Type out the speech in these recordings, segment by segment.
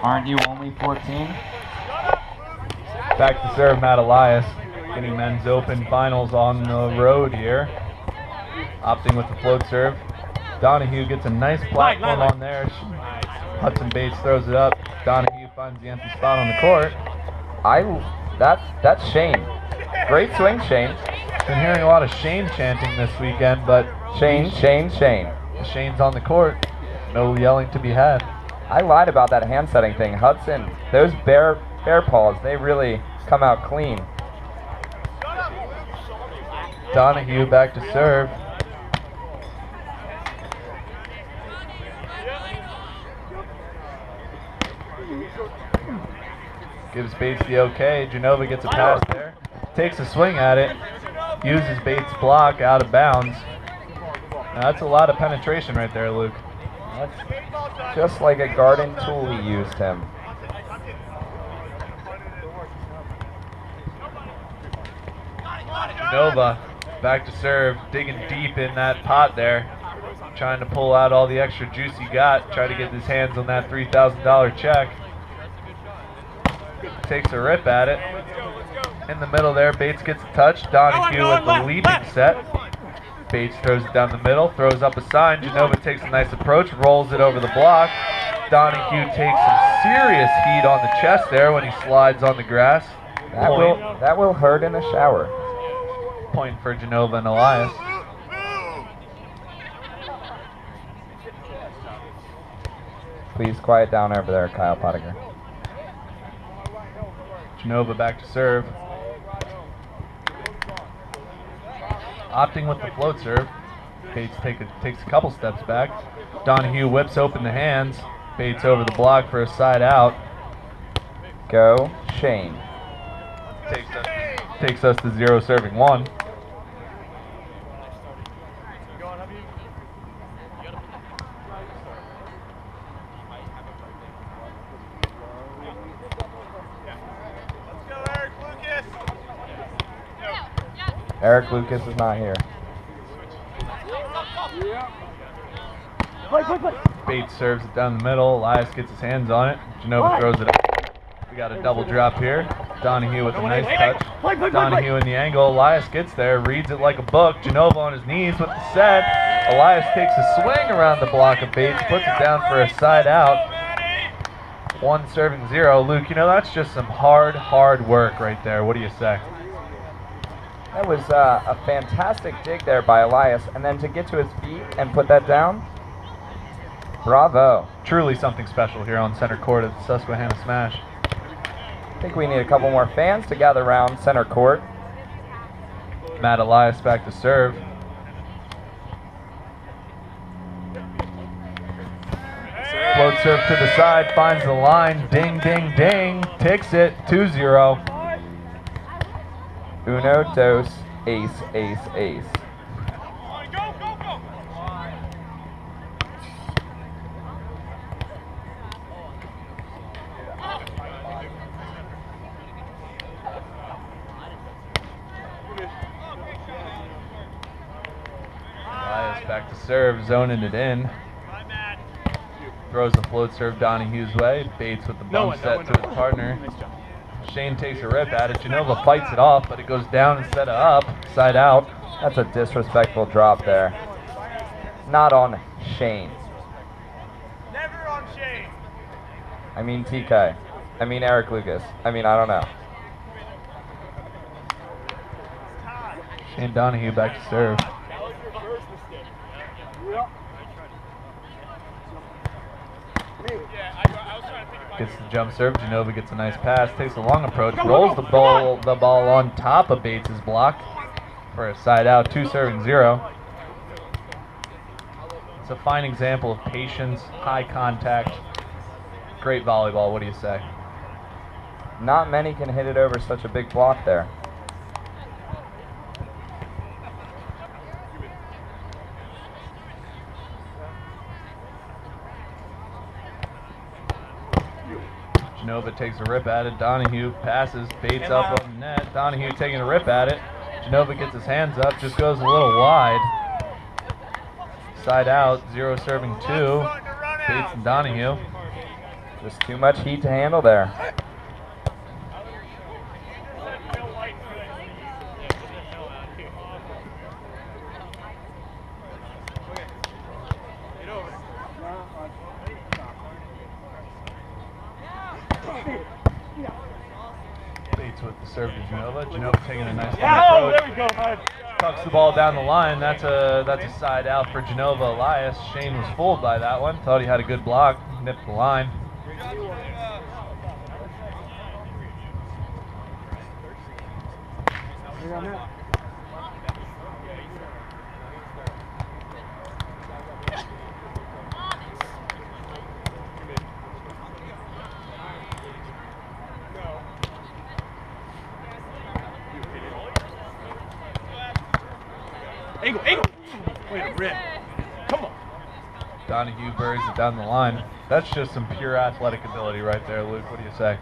Aren't you only 14? Back to serve, Matt Elias. Getting men's open finals on the road here. Opting with the float serve. Donahue gets a nice platform on there. Hudson Bates throws it up. Donahue finds the empty spot on the court. That's Shane. Great swing, Shane. Been hearing a lot of Shane chanting this weekend, but Shane. Shane's on the court. No yelling to be had. I lied about that hand setting thing. Hudson, those bear paws, they really come out clean. Donahue back to serve. Gives Bates the okay. Genova gets a pass there. Takes a swing at it. Uses Bates' block out of bounds. Now that's a lot of penetration right there, Luke. That's just like a garden tool he used him. Genova back to serve. Digging deep in that pot there. Trying to pull out all the extra juice he got. Try to get his hands on that $3,000 check. Takes a rip at it. In the middle there, Bates gets a touch. Donahue with the leaping set. Bates throws it down the middle, throws up a sign. Genova takes a nice approach, rolls it over the block. Donahue takes some serious heat on the chest there when he slides on the grass. That will hurt in the shower. Point for Genova and Elias. Please quiet down over there, Kyle Pottinger. Genova back to serve. Opting with the float serve. Bates takes a couple steps back. Donahue whips open the hands. Bates over the block for a side out. Go Shane. Takes us to 0 serving 1. Eric Lucas is not here. Bates serves it down the middle. Elias gets his hands on it. Genova throws it up. We got a double drop here. Donahue with a nice touch. Donahue in the angle. Elias gets there, reads it like a book. Genova on his knees with the set. Elias takes a swing around the block of Bates, puts it down for a side out. 1 serving 0. Luke, you know, that's just some hard work right there. What do you say? That was a fantastic dig there by Elias, and then to get to his feet and put that down, bravo. Truly something special here on center court at the Susquehanna Smash. I think we need a couple more fans to gather around center court. Matt Elias back to serve. Float serve to the side, finds the line, ding, ding, ding, takes it, 2-0. Uno, dos, ace, ace, ace. Elias back to serve, zoning it in. Throws the float serve Donahue's way. Bates with the bump set to his partner. Shane takes a rip at it. Genova fights it off, but it goes down instead of up. Side out. That's a disrespectful drop there. Not on Shane. Never on Shane. I mean TK. I mean Eric Lucas. I mean, I don't know. Shane Donahue back to serve. Gets the jump serve. Genova gets a nice pass. Takes a long approach. Rolls the ball on top of Bates' block for a side out. 2 serving 0. It's a fine example of patience, high contact, great volleyball. What do you say? Not many can hit it over such a big block there. Genova takes a rip at it. Donahue passes. Bates up on the net. Donahue taking a rip at it. Genova gets his hands up. Just goes a little wide. Side out. 0 serving 2. Bates and Donahue. Just too much heat to handle there. Bates with the serve to Genova. Genova taking a nice approach. There we go, bud. Tucks the ball down the line. That's a side out for Genova Elias. Shane was fooled by that one. Thought he had a good block. Nipped the line. Angle, angle. Way to rip. Come on. Donahue buries it down the line. That's just some pure athletic ability right there, Luke. What do you say?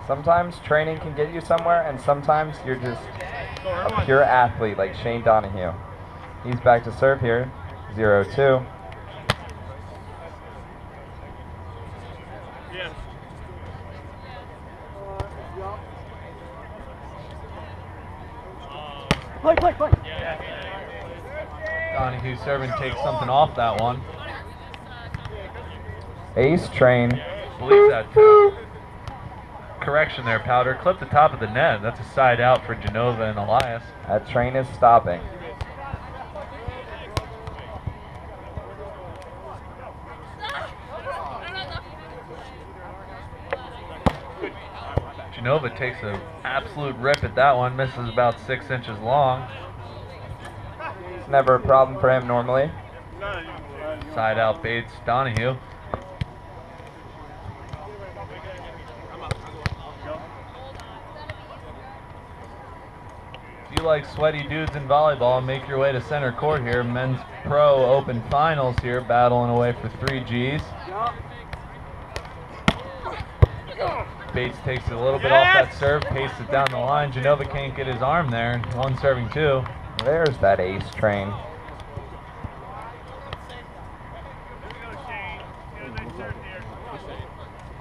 Sometimes training can get you somewhere, and sometimes you're just a pure athlete like Shane Donahue. He's back to serve here, 0-2. Yes. Play. Donahue serving takes something off that one. Ace train. Believes that too. Correction there, Powder. Clip the top of the net. That's a side out for Genova and Elias. That train is stopping. Genova takes an absolute rip at that one. Misses about 6 inches long. It's never a problem for him normally. Side out Bates, Donahue. If you like sweaty dudes in volleyball, make your way to center court here. Men's Pro Open Finals here, battling away for 3 Gs. Bates takes it a little bit off that serve, pastes it down the line. Genova can't get his arm there. 1 serving 2. There's that ace train.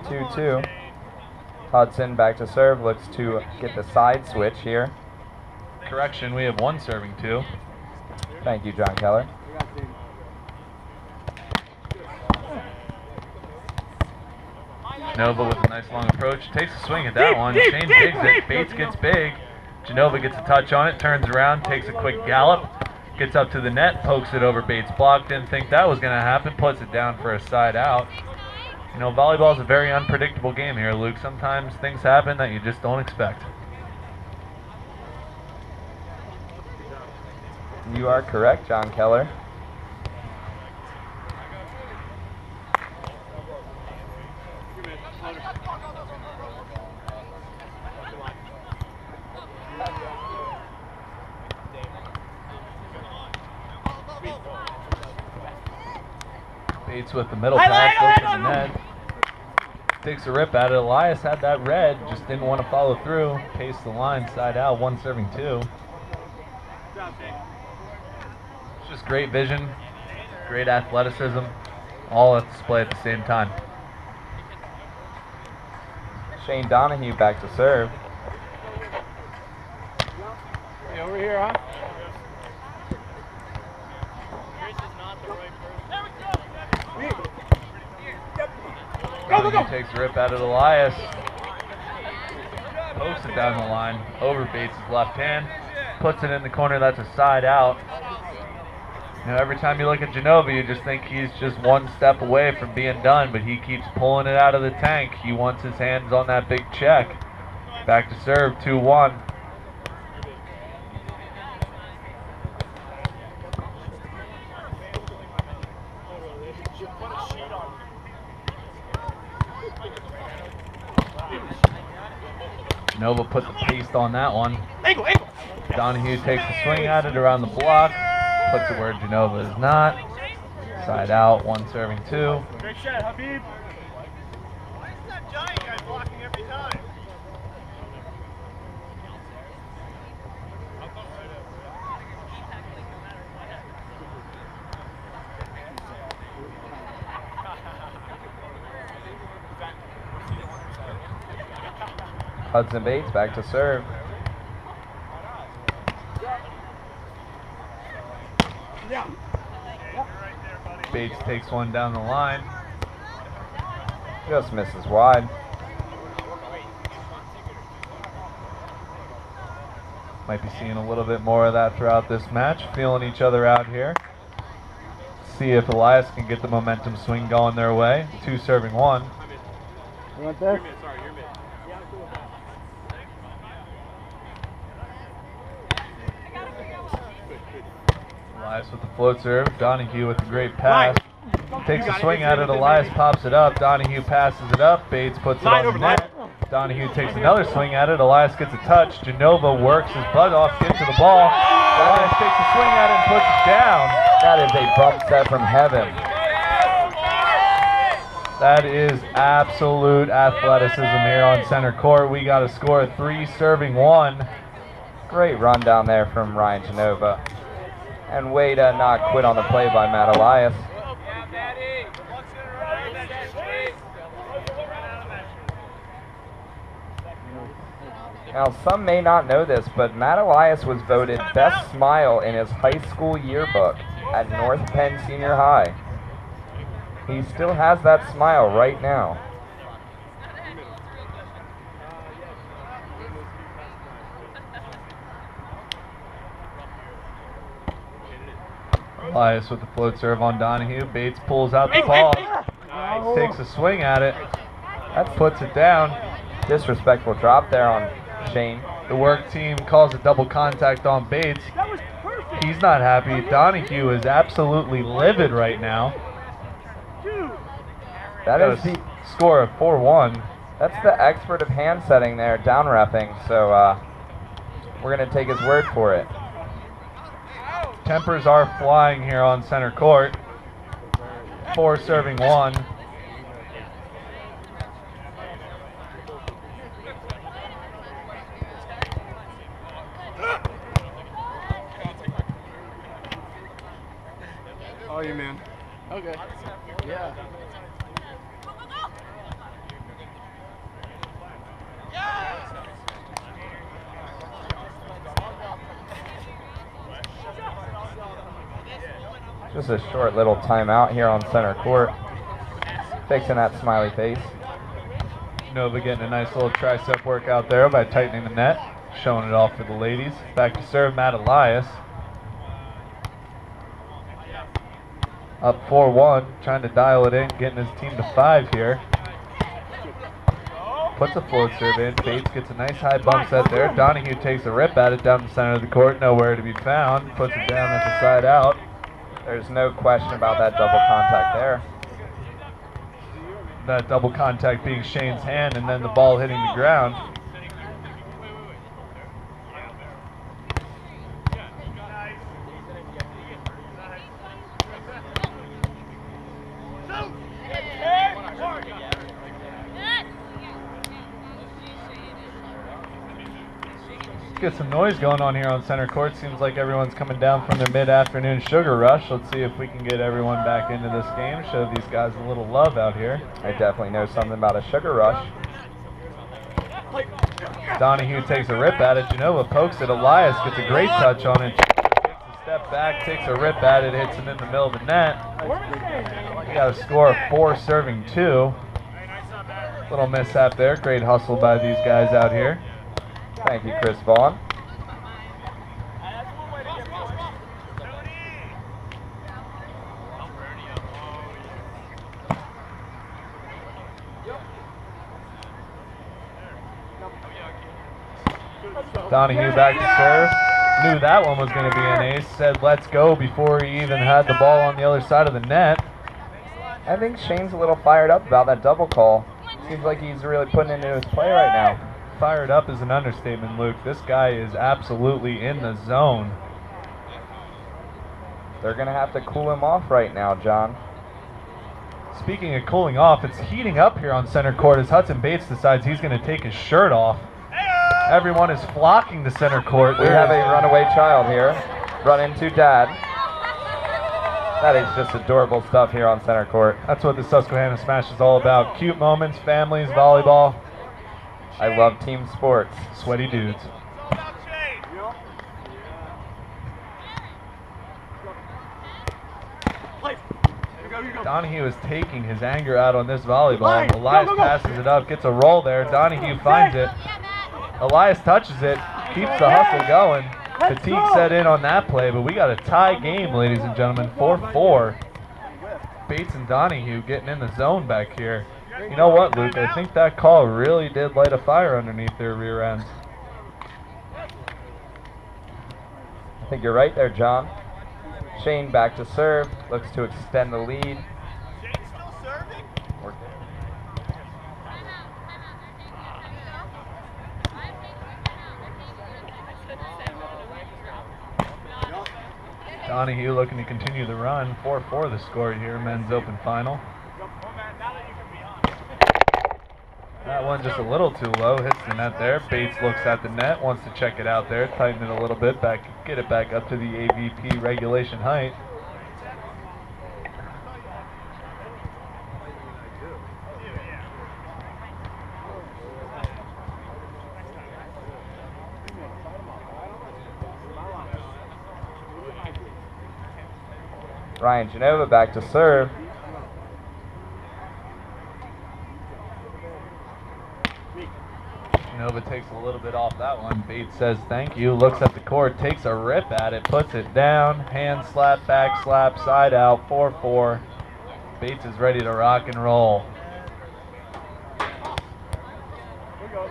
2-2. Hudson back to serve, looks to get the side switch here. Correction, we have 1 serving 2. Thank you, John Keller. Genova with a nice long approach. Takes a swing at that one. Shane digs it. Bates gets big. Genova gets a touch on it, turns around, takes a quick gallop, gets up to the net, pokes it over Bates' block. Didn't think that was going to happen. Puts it down for a side out. You know, volleyball is a very unpredictable game here, Luke. Sometimes things happen that you just don't expect. You are correct, John Keller. Bates with the middle pass, goes to the net. Takes a rip at it. Elias had that red, just didn't want to follow through. Paced the line, side out, 1 serving 2. It's just great vision, great athleticism, all at display at the same time. Shane Donahue back to serve. Hey, over here, huh? Donahue takes a rip out of Elias. Pokes it down the line, over Bates' left hand, puts it in the corner. That's a side out. You know, every time you look at Genova, you just think he's just 1 step away from being done, but he keeps pulling it out of the tank. He wants his hands on that big check. Back to serve, 2-1. Genova put the paste on that one. Angle. Donahue takes a swing at it around the block, puts it where Genova is not. Side out, 1 serving 2. Great shot, Habib. Why is that giant guy blocking every time? Hudson Bates back to serve. Bates takes one down the line. Just misses wide. Might be seeing a little bit more of that throughout this match. Feeling each other out here. See if Elias can get the momentum swing going their way. 2 serving 1. You want this? Elias with the float serve. Donahue with a great pass. Takes a swing at it. Elias pops it up. Donahue passes it up. Bates puts it on the net. Donahue takes another swing at it. Elias gets a touch. Genova works his butt off, gets to the ball. Elias takes a swing at it and puts it down. That is a bump set from heaven. That is absolute athleticism here on center court. We got a score of 3 serving 1. Great run down there from Ryan Genova. And way to not quit on the play by Matt Elias. Now, some may not know this, but Matt Elias was voted best smile in his high school yearbook at North Penn Senior High. He still has that smile right now. Elias with the float serve on Donahue. Bates pulls out the ball. Takes a swing at it. That puts it down. Disrespectful drop there on Shane. The work team calls a double contact on Bates. He's not happy. Donahue is absolutely livid right now. That is the score of 4-1. That's the expert of hand setting there, down repping. So we're going to take his word for it. Tempers are flying here on center court. 4 serving 1. Oh, you man. Okay. Yeah. Just a short little timeout here on center court. Fixing that smiley face. Nova getting a nice little tricep workout there by tightening the net. Showing it off for the ladies. Back to serve Matt Elias. Up 4-1, trying to dial it in, getting his team to 5 here. Puts a float serve in. Bates gets a nice high bump set there. Donahue takes a rip at it down the center of the court, nowhere to be found. Puts it down at the side out. There's no question about that double contact there. That double contact being Shane's hand and then the ball hitting the ground. Get some noise going on here on center court. Seems like everyone's coming down from their mid-afternoon sugar rush. Let's see if we can get everyone back into this game. Show these guys a little love out here. I definitely know something about a sugar rush. Donahue takes a rip at it. Genova pokes it. Elias gets a great touch on it. Takes a step back, takes a rip at it, hits it in the middle of the net. We got a score of 4 serving 2. Little mishap there. Great hustle by these guys out here. Thank you, Chris Vaughn. Donahue back to serve. Knew that one was going to be an ace. Said let's go before he even had the ball on the other side of the net. I think Shane's a little fired up about that double call. Seems like he's really putting it into his play right now. Fired up is an understatement, Luke. This guy is absolutely in the zone. They're going to have to cool him off right now, John. Speaking of cooling off, it's heating up here on center court as Hudson Bates decides he's going to take his shirt off. Everyone is flocking to center court. We have a runaway child here. Run into dad. That is just adorable stuff here on center court. That's what the Susquehanna Smash is all about. Cute moments, families, volleyball. I love team sports. Sweaty dudes. It's all about Shane. Donahue is taking his anger out on this volleyball. Elias passes it up, gets a roll there. Donahue finds it. Elias touches it, keeps the hustle going. Fatigue set in on that play, but we got a tie game, ladies and gentlemen, 4-4. Bates and Donahue getting in the zone back here. You know what, Luke? I think that call really did light a fire underneath their rear ends. I think you're right there, John. Shane back to serve, looks to extend the lead. Shane's still serving? Donahue looking to continue the run. 4-4 the score here, men's open final. That one just a little too low, hits the net there. Bates looks at the net, wants to check it out there, tighten it a little bit, get it back up to the AVP regulation height. Ryan Genova back to serve. Genova takes a little bit off that one. Bates says thank you, looks at the court, takes a rip at it, puts it down, hand slap, back slap, side out, 4-4. Bates is ready to rock and roll.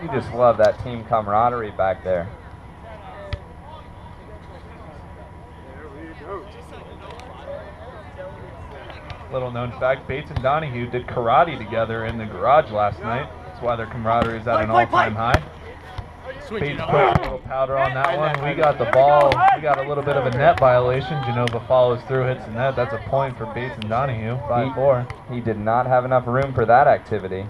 You just love that team camaraderie back there. Little known fact, Bates and Donahue did karate together in the garage last night. That's why their camaraderie is at an all-time high. Bates put a little powder on that one. We got the ball. We got a little bit of a net violation. Genova follows through, hits the net. That's a point for Bates and Donahue, 5-4. He did not have enough room for that activity.